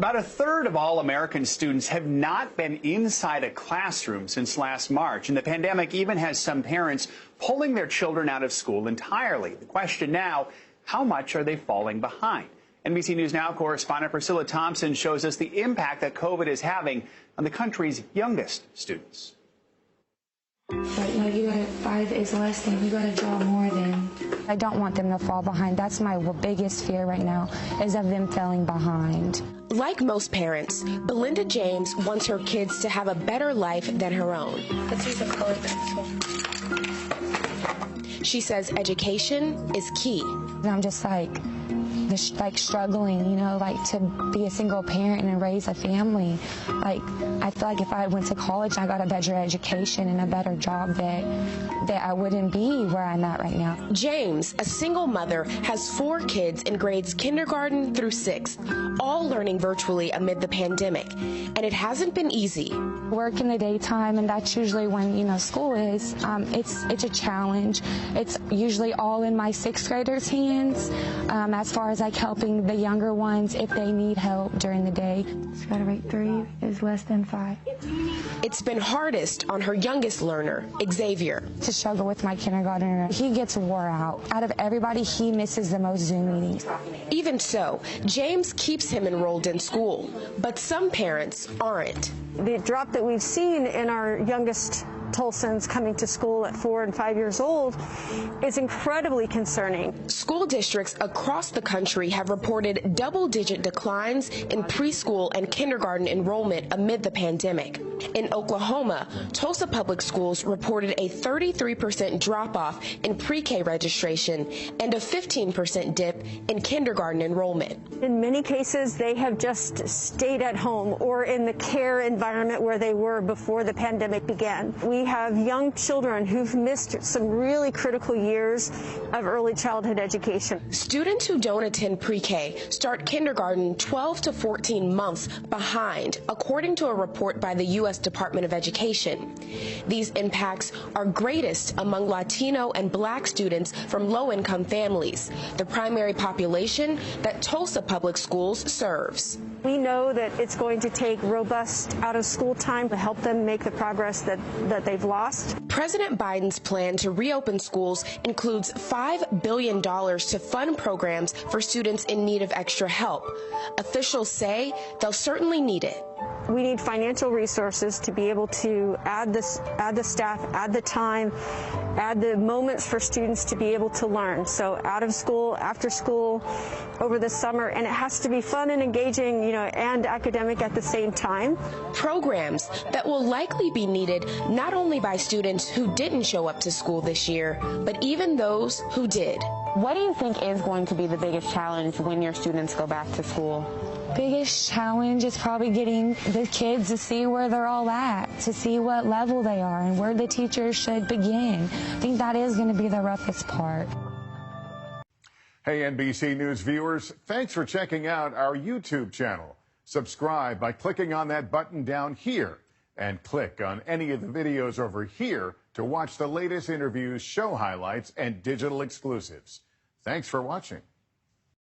About a third of all American students have not been inside a classroom since last March, and the pandemic even has some parents pulling their children out of school entirely. The question now, how much are they falling behind? NBC News Now correspondent Priscilla Thompson shows us the impact that COVID is having on the country's youngest students. Right now, you got 5 is less than, you got to draw more than. I don't want them to fall behind. That's my biggest fear right now, is of them falling behind. Like most parents, Belinda James wants her kids to have a better life than her own. Let's use a colored pencil. She says education is key. I'm just like struggling, you know, to be a single parent and raise a family. I feel like if I went to college and I got a better education and a better job, that I wouldn't be where I'm at right now. James, a single mother, has 4 kids in grades kindergarten through 6th, all learning virtually amid the pandemic. And it hasn't been easy. Work in the daytime, and that's usually when, school is. It's a challenge. It's usually all in my 6th graders' hands, as far as helping the younger ones if they need help during the day. Just gotta write 3 is less than 5. It's been hardest on her youngest learner, Xavier. To struggle with my kindergartner, he gets wore out. Out of everybody, he misses the most Zoom meetings. Even so, James keeps him enrolled in school, but some parents aren't. The drop that we've seen in our youngest Tulsans coming to school at 4 and 5 years old is incredibly concerning. School districts across the country have reported double-digit declines in preschool and kindergarten enrollment amid the pandemic. In Oklahoma, Tulsa Public Schools reported a 33% drop-off in pre-K registration and a 15% dip in kindergarten enrollment. In many cases, they have just stayed at home or in the care environment where they were before the pandemic began. We have young children who've missed some really critical years of early childhood education. Students who don't attend pre-K start kindergarten 12 to 14 months behind, according to a report by the U.S. Department of Education. These impacts are greatest among Latino and Black students from low-income families, the primary population that Tulsa Public Schools serves. We know that it's going to take robust out-of-school time to help them make the progress that they've lost. President Biden's plan to reopen schools includes $5 billion to fund programs for students in need of extra help. Officials say they'll certainly need it. We need financial resources to be able to add the staff, add the time, add the moments for students to be able to learn. So out of school, after school, over the summer, and it has to be fun and engaging, and academic at the same time. Programs that will likely be needed not only by students who didn't show up to school this year, but even those who did. What do you think is going to be the biggest challenge when your students go back to school? Biggest challenge is probably getting the kids to see where they're all at, to see what level they are and where the teachers should begin. I think that is going to be the roughest part. Hey, NBC News viewers, thanks for checking out our YouTube channel. Subscribe by clicking on that button down here and click on any of the videos over here to watch the latest interviews, show highlights, and digital exclusives. Thanks for watching.